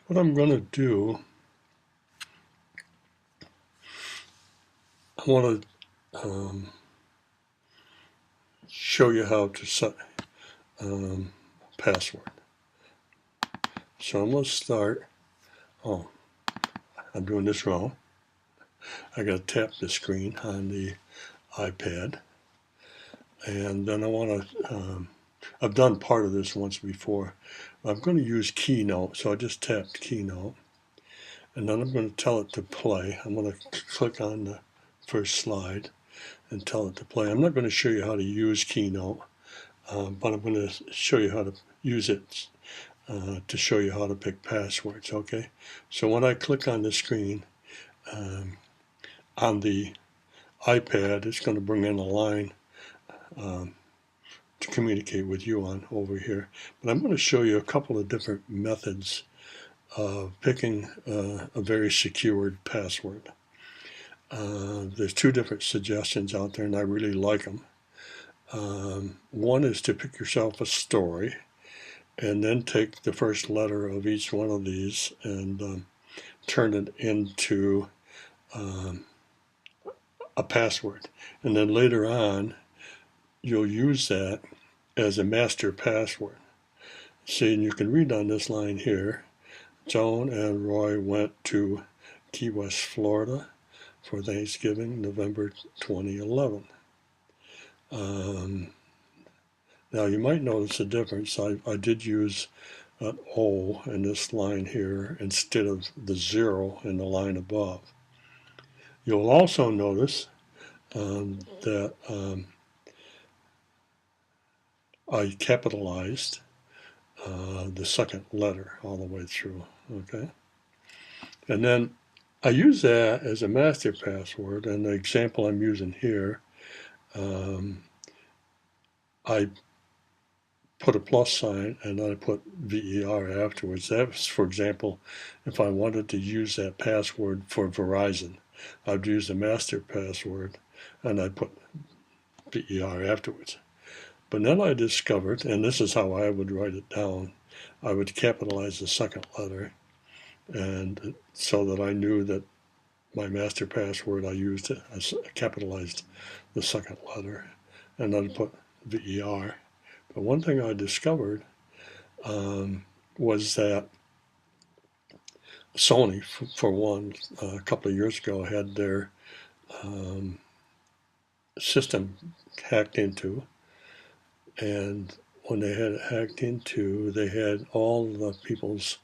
what I'm going to do, I want to show you how to set password. So I'm going to start. Oh, I'm doing this wrong. I got to tap the screen on the iPad, and then I want to. I've done part of this once before. I'm going to use Keynote, so I just tapped Keynote, and then I'm going to tell it to play. I'm going to click on the first slide and tell it to play. I'm not going to show you how to use Keynote, but I'm going to show you how to use it to show you how to pick passwords, okay? So when I click on the screen on the iPad, it's going to bring in a line to communicate with you on over here. But I'm going to show you a couple of different methods of picking a very secured password. There's two different suggestions out there, and I really like them. One is to pick yourself a story and then take the first letter of each one of these and turn it into a password. And then later on, you'll use that as a master password. See, and you can read on this line here, Joan and Roy went to Key West, Florida for Thanksgiving, November 2011. Now you might notice a difference. I did use an O in this line here instead of the 0 in the line above. You'll also notice that I capitalized the second letter all the way through, okay? And then I use that as a master password, and the example I'm using here, I put a plus sign and then I put VER afterwards. That's, for example, if I wanted to use that password for Verizon, I'd use the master password and I'd put VER afterwards. But then I discovered, and this is how I would write it down, I would capitalize the second letter, and so that I knew that my master password I used, I capitalized the second letter, and then put VER. But one thing I discovered was that Sony, for one, a couple of years ago had their system hacked into, and when they had it hacked into, they had all the people's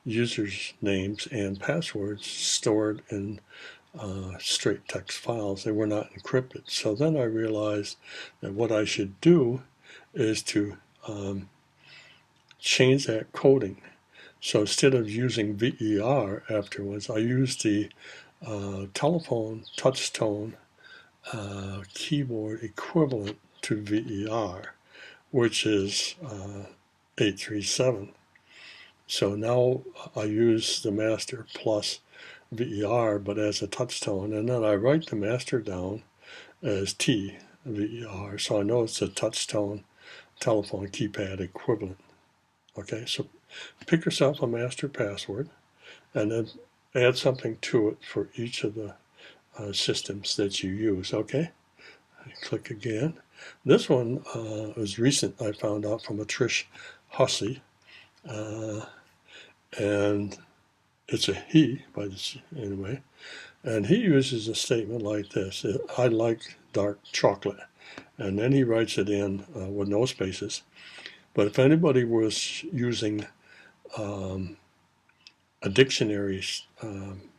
users' names and passwords stored in straight text files. They were not encrypted. So then I realized that what I should do is to change that coding. So instead of using VER afterwards, I used the telephone touch tone keyboard equivalent to VER, which is 837. So now I use the master plus VER, but as a touch tone, and then I write the master down as T VER, so I know it's a touch tone telephone keypad equivalent. Okay, so pick yourself a master password and then add something to it for each of the systems that you use. Okay, click again. This one was recent. I found out from a Trish Hussey, and it's a he, by this anyway, and he uses a statement like this: "I like dark chocolate," and then he writes it in with no spaces. But if anybody was using a dictionary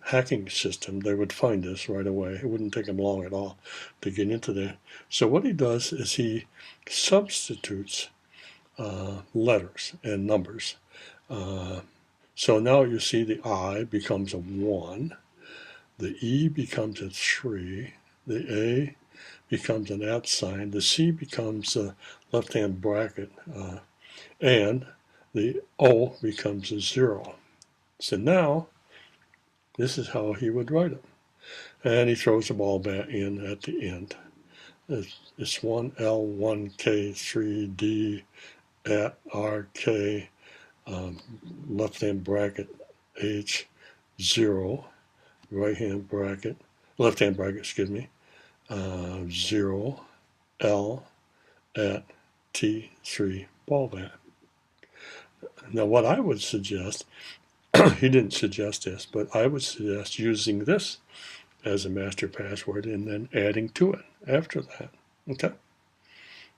hacking system, they would find this right away. It wouldn't take them long at all to get into there. So what he does is he substitutes letters and numbers. So now you see the I becomes a 1, the E becomes a 3, the A becomes an @ sign, the C becomes a left-hand bracket, and the O becomes a 0. So now, this is how he would write it. And he throws the ball back in at the end. It's 1L, 1K, 3D, @ RK, left-hand bracket, H0, right-hand bracket, left-hand bracket, excuse me, 0, L at T3 ball bat. Now what I would suggest, he didn't suggest this, but I would suggest using this as a master password and then adding to it after that. Okay?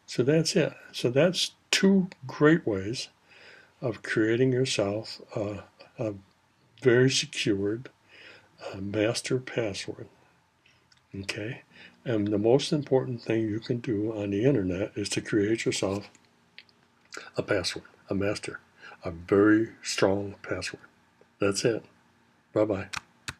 So that's it. So that's two great ways of creating yourself a very secured master password. Okay? And the most important thing you can do on the internet is to create yourself a password, a master, a very strong password. That's it. Bye-bye.